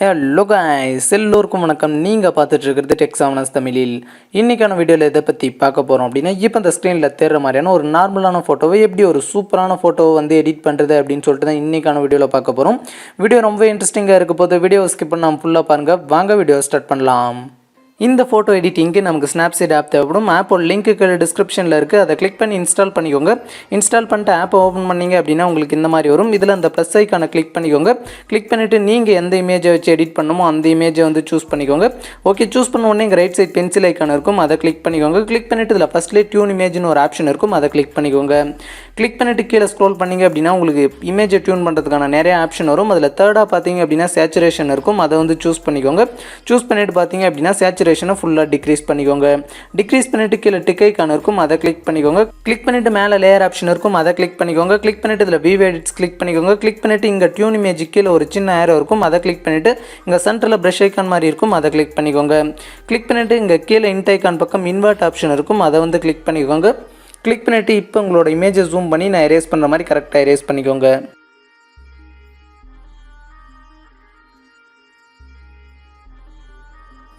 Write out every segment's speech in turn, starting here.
Hello guys, எல்லோருக்கும் வணக்கம். நீங்கள் பார்த்துட்டு இருக்கிறது டெக்ஸாமனஸ் தமிழில். இன்றைக்கான வீடியோவில் எதை பற்றி பார்க்க போகிறோம் அப்படின்னா, இப்போ இந்த ஸ்க்ரீனில் தேடுற மாதிரியான ஒரு நார்மலான ஃபோட்டோவை எப்படி ஒரு சூப்பரான ஃபோட்டோவை வந்து எடிட் பண்ணுறது அப்படின்னு சொல்லிட்டு தான் இன்றைக்கான வீடியோவில் பார்க்க போகிறோம். வீடியோ ரொம்ப இன்ட்ரெஸ்டிங்காக இருக்க போது வீடியோவை ஸ்கிப் பண்ணாமல் ஃபுல்லாக பாருங்கள். வாங்க வீடியோ ஸ்டார்ட் பண்ணலாம். இந்த ஃபோட்டோ எடிட்டிங்க்கு நமக்கு ஸ்னாப்சீட் ஆப் தேவைப்படும். ஆப்போட லிங்க்கு டிஸ்கிரிப்ஷனில் இருக்குது. அதை கிளிக் பண்ணி இன்ஸ்டால் பண்ணிக்கோங்க. இன்ஸ்டால் பண்ணிட்டு ஆப்பை ஓப்பன் பண்ணிங்க அப்படின்னா உங்களுக்கு இந்த மாதிரி வரும். இதில் அந்த ப்ளஸ் ஐக்கானை கிளிக் பண்ணிக்கோங்க. கிளிக் பண்ணிவிட்டு நீங்கள் எந்த இமேஜை வச்சு எடிட் பண்ணணுமோ அந்த இமேஜை வந்து சூஸ் பண்ணிக்கோங்க. ஓகே, சூஸ் பண்ண உடனே இங்கே ரைட் சைட் பென்சில் ஐக்கான் இருக்கும். அதை கிளிக் பண்ணிக்கோங்க. கிளிக் பண்ணிவிட்டு இதில் ஃபஸ்ட்லேயே டியூன் இமேஜ்னு ஒரு ஆப்ஷன் இருக்கும். அதை கிளிக் பண்ணிக்கோங்க. கிளிக் பண்ணிவிட்டு கீழே ஸ்க்ரோல் பண்ணிங்க அப்படின்னா உங்களுக்கு இமேஜை டியூன் பண்ணுறதுக்கான நிறைய ஆப்ஷன் வரும். அதில் தேர்டாக பார்த்தீங்க அப்படின்னா சேச்சுரேஷன் இருக்கும். அதை வந்து சூஸ் பண்ணிக்கோங்க. சூஸ் பண்ணிவிட்டு பார்த்தீங்க அப்படின்னா சேச்சுரேஷனை ஃபுல்லாக டிக்ரீஸ் பண்ணிக்கோங்க. டிக்ரீஸ் பண்ணிவிட்டு கீழே டிக் ஐக்கான் இருக்கும். அதை கிளிக் பண்ணிக்கோங்க. கிளிக் பண்ணிவிட்டு மேலே லேயர் ஆப்ஷன் இருக்கும். அதை கிளிக் பண்ணிக்கோங்க. கிளிக் பண்ணிவிட்டு இதில் வியூ எடிட்ஸ் கிளிக் பண்ணிக்கோங்க. கிளிக் பண்ணிவிட்டு இங்கே டியூன் இமேஜ் கீழே ஒரு சின்ன ஏரோ இருக்கும். அதை கிளிக் பண்ணிவிட்டு இங்கே சென்டரில் ப்ரஷ் ஐக்கான் மாதிரி இருக்கும். அதை கிளிக் பண்ணிக்கோங்க. கிளிக் பண்ணிவிட்டு இங்கே கீழே இன்ட் ஐக்கான் பக்கம் இன்வெர்ட் ஆப்ஷன் இருக்கும். அதை வந்து கிளிக் பண்ணிக்கோங்க. கிளிக் பண்ணிவிட்டு இப்போ உங்களோட இமேஜை ஜூம் பண்ணி நான் எரேஸ் பண்ணுற மாதிரி கரெக்டாக எரேஸ் பண்ணிக்கோங்க.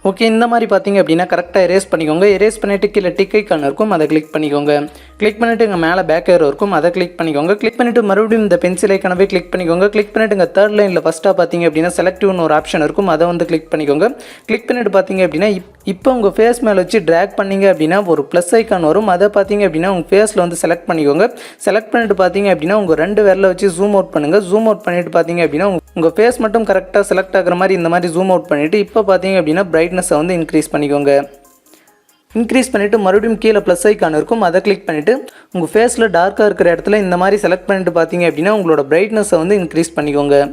ஓகே, இந்த மாதிரி பார்த்தீங்க அப்படின்னா கரெக்டாக எரேஸ் பண்ணிக்கோங்க. எரேஸ் பண்ணிவிட்டு கீழே டிக் ஐக்கான் இருக்கும். அதை கிளிக் பண்ணிக்கோங்க. கிளிக் பண்ணிவிட்டு இங்கே மேலே பேக் ஏரோ இருக்கும். அதை கிளிக் பண்ணிக்கோங்க. கிளிக் பண்ணிவிட்டு மறுபடியும் இந்த பென்சில் ஐக்கானவே கிளிக் பண்ணிக்கோங்க. கிளிக் பண்ணிவிட்டு இங்கே தேர்ட் லைனில் ஃபஸ்ட்டாக பார்த்தீங்க அப்படின்னா செலக்டிவ்னு ஒரு ஆப்ஷன் இருக்கும். அதை வந்து கிளிக் பண்ணிக்கோங்க. கிளிக் பண்ணிவிட்டு பார்த்தீங்க அப்படின்னா இப்போ உங்கள் ஃபேஸ் மேலே வச்சு ட்ராக் பண்ணிங்க அப்படின்னா ஒரு ப்ளஸ் ஐக்கான் வரும். அதை பார்த்தீங்க அப்படின்னா உங்கள் ஃபேஸில் வந்து செலக்ட் பண்ணிக்கோங்க. செலக்ட் பண்ணிவிட்டு பார்த்தீங்க அப்படின்னா உங்கள் ரெண்டு விரலை வச்சு ஜூம் அவுட் பண்ணுங்கள். ஜூம் அவுட் பண்ணிவிட்டு பார்த்தீங்க அப்படின்னா உங்கள் ஃபேஸ் மட்டும் கரெக்டாக செலக்ட் ஆகிற மாதிரி இந்த மாதிரி ஜூம் அவுட் பண்ணிவிட்டு இப்போ பார்த்தீங்க அப்படின்னா பிரைட்னஸை வந்து இன்க்ரீஸ் பண்ணிக்கோங்க. இன்க்ரீஸ் பண்ணிவிட்டு மறுபடியும் கீழே ப்ளஸ் ஐக்கான் இருக்கும். அதை கிளிக் பண்ணிவிட்டு உங்கள் ஃபேஸில் டார்க்காக இருக்கிற இடத்துல இந்த மாதிரி செலக்ட் பண்ணிவிட்டு பார்த்தீங்க அப்படின்னா உங்களோட பிரைட்னஸை வந்து இன்க்ரீஸ் பண்ணிக்கோங்க.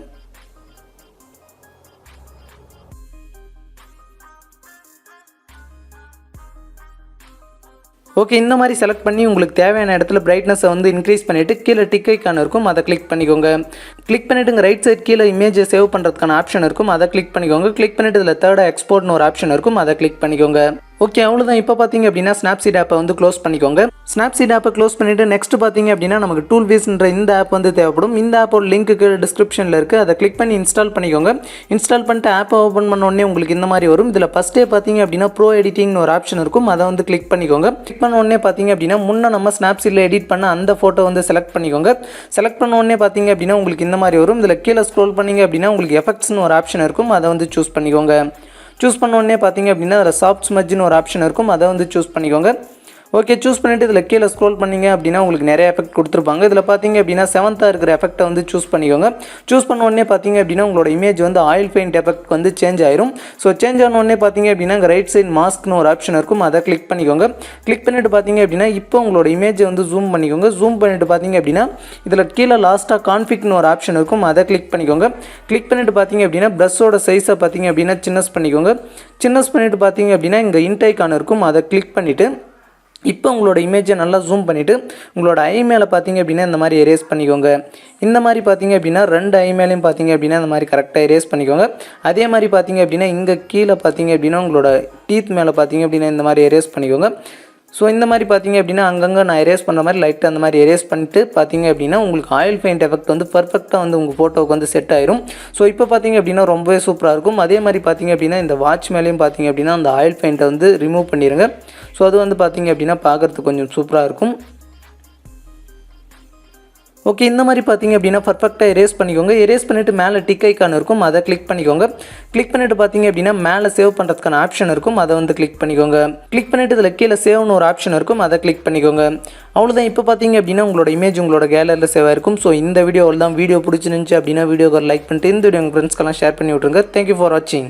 ஓகே, இந்த மாதிரி செலக்ட் பண்ணி உங்களுக்கு தேவையான இடத்துல பிரைட்னஸை வந்து இன்க்ரீஸ் பண்ணிவிட்டு கீழே டிக் ஐக்கான் இருக்கும். அதை கிளிக் பண்ணிக்கோங்க. கிளிக் பண்ணிவிட்டு இங்கே ரைட் சைட் கீழே இமேஜை சேவ் பண்ணுறதுக்கான ஆப்ஷன் இருக்கும். அதை கிளிக் பண்ணிக்கோங்க. கிளிக் பண்ணிவிட்டு இதில் தேர்டாக எக்ஸ்போர்ட்னு ஒரு ஆப்ஷன் இருக்கும். அதை கிளிக் பண்ணிக்கோங்க. ஓகே, அவ்வளோதான். இப்போ பார்த்தீங்க அப்படின்னா ஸ்னாப்சீட் ஆப்பை வந்து க்ளோஸ் பண்ணிக்கோங்க. ஸ்னாப்சீட் ஆப்பை க்ளோஸ் பண்ணிவிட்டு நெக்ஸ்ட் பார்த்தீங்க அப்படின்னா நமக்கு டூல்விஸ்ன்ற இந்த ஆப் வந்து தேவைப்படும். இந்த ஆப்போட லிங்க்கு டிஸ்கிரிப்ஷனில் இருக்குது. அதை கிளிக் பண்ணி இன்ஸ்டால் பண்ணிக்கோங்க. இன்ஸ்டால் பண்ணிட்டு ஆப்பை ஓப்பன் பண்ண உடனே உங்களுக்கு இந்த மாதிரி வரும். இதில் ஃபஸ்ட்டே பார்த்தீங்க அப்படின்னா ப்ரோ எடிட்டிங்னு ஒரு ஆப்ஷன் இருக்கும். அதை வந்து கிளிக் பண்ணிக்கோங்க. கிளிக் பண்ண உடனே பார்த்தீங்க அப்படின்னா முன்னே நம்ம ஸ்னாப்சீட்டில் எடிட் பண்ண அந்த ஃபோட்டோ வந்து செலக்ட் பண்ணிக்கோங்க. செலக்ட் பண்ண உடனே பார்த்தீங்க அப்படின்னா உங்களுக்கு இந்த மாதிரி வரும். இதில் கீழே ஸ்க்ரோல் பண்ணிங்க அப்படின்னா உங்களுக்கு எஃபெக்ட்ஸ்னு ஒரு ஆப்ஷன் இருக்கும். அதை வந்து சூஸ் பண்ணிக்கோங்க. சூஸ் பண்ண உடனே பார்த்தீங்க அப்படின்னா அதில் சாஃப்ட் ஸ்மஜ்னு ஒரு ஆப்ஷன் இருக்கும். அதை வந்து சூஸ் பண்ணிக்கோங்க. ஓகே, சூஸ் பண்ணிவிட்டு இதில் கீழே ஸ்க்ரோல் பண்ணிங்க அப்படின்னா உங்களுக்கு நிறைய எஃபெக்ட் கொடுத்துருப்பாங்க. இதில் பார்த்தீங்க அப்படின்னா 7th இருக்கிற எஃபெக்ட்டை வந்து சூஸ் பண்ணிக்கோங்க. சூஸ் பண்ண உடனே பார்த்தீங்க அப்படின்னா உங்களோட இமேஜ் வந்து ஆயில் பெயிண்ட் எஃபெக்ட் வந்து சேஞ்ச் ஆயிரும். ஸோ சேஞ்ச் ஆன உடனே பார்த்தீங்க அப்படின்னா இங்கே ரைட் சைட் மாஸ்க்னு ஒரு ஆப்ஷன் இருக்கும். அதை கிளிக் பண்ணிக்கோங்க. கிளிக் பண்ணிவிட்டு பார்த்தீங்க அப்படின்னா இப்போ உங்களோட இமேஜை வந்து ஜூம் பண்ணிக்கோங்க. ஜூம் பண்ணிவிட்டு பார்த்தீங்க அப்படின்னா இதில் கீழே லாஸ்ட்டாக கான்ஃபிக்னு ஒரு ஆப்ஷன் இருக்கும். அதை கிளிக் பண்ணிக்கோங்க. கிளிக் பண்ணிவிட்டு பார்த்தீங்க அப்படின்னா ப்ரஷோட சைஸை பார்த்தீங்க அப்படின்னா சின்னஸ் பண்ணிக்கோங்க. சின்னஸ் பண்ணிவிட்டு பார்த்தீங்க அப்படின்னா இங்கே இன்ட் ஐக்கான் இருக்கும். அதை கிளிக் பண்ணிவிட்டு இப்போ உங்களோட இமேஜை நல்லா ஜூம் பண்ணிவிட்டு உங்களோட ஐ மேலே பார்த்தீங்க அப்படின்னா இந்த மாதிரி எரேஸ் பண்ணிக்கோங்க. இந்த மாதிரி பார்த்தீங்க அப்படின்னா ரெண்டு ஐ மேலேயும் பார்த்தீங்க அப்படின்னா இந்த மாதிரி கரெக்டாக எரேஸ் பண்ணிக்கோங்க. அதே மாதிரி பார்த்தீங்க அப்படின்னா இங்கே கீழே பார்த்தீங்க அப்படின்னா உங்களோட டீத் மேலே பார்த்தீங்க அப்படின்னா இந்த மாதிரி எரேஸ் பண்ணிக்கோங்க. ஸோ இந்த மாதிரி பார்த்தீங்க அப்படின்னா அங்கங்கே நான் எரேஸ் பண்ணுற மாதிரி லைட்டாக அந்த மாதிரி எரேஸ் பண்ணிட்டு பார்த்தீங்க அப்படின்னா உங்களுக்கு ஆயில் பெயிண்ட் எஃபெக்ட் வந்து பர்ஃபெக்டாக வந்து உங்கள் ஃபோட்டோவுக்கு வந்து செட் ஆயிரும். ஸோ இப்போ பார்த்தீங்க அப்படின்னா ரொம்பவே சூப்பராக இருக்கும். அதே மாதிரி பார்த்தீங்க அப்படின்னா இந்த வாட்ச் மேலேயும் பார்த்தீங்க அப்படின்னா அந்த ஆயில் பெயிண்ட்டை வந்து ரிமூவ் பண்ணிடுங்க. ஸோ அது வந்து பார்த்தீங்க அப்படின்னா பார்க்குறதுக்கு கொஞ்சம் சூப்பராக இருக்கும். ஓகே, இந்த மாதிரி பார்த்தீங்க அப்படின்னா பர்ஃபெக்டாக எரேஸ் பண்ணிக்கோங்க. எரேஸ் பண்ணிவிட்டு மேலே டிக் ஐக்கான் இருக்கும். அதை கிளிக் பண்ணிக்கோங்க. கிளிக் பண்ணிவிட்டு பார்த்தீங்க அப்படின்னா மேலே சேவ் பண்ணுறதுக்கான ஆப்ஷன் இருக்கும். அதை வந்து கிளிக் பண்ணிக்கோங்க. கிளிக் பண்ணிவிட்டு இதில் கீழே சேவ்னு ஒரு ஆப்ஷன் இருக்கும். அதை கிளிக் பண்ணிக்கோங்க. அவ்வளோதான். இப்போ பார்த்தீங்க அப்படின்னா உங்களோட இமேஜ் உங்களோட கேலரியில் சேவ் ஆயிருக்கும். ஸோ இந்த வீடியோவில் தான் வீடியோ பிடிச்சிருந்துச்சு அப்படின்னா வீடியோக்கு லைக் பண்ணிட்டு இந்த வீடியோ உங்கள் ஃப்ரெண்ட்ஸ்க்கெல்லாம் ஷேர் பண்ணி விட்ருங்க. தேங்க்யூ ஃபார் வாட்சிங்.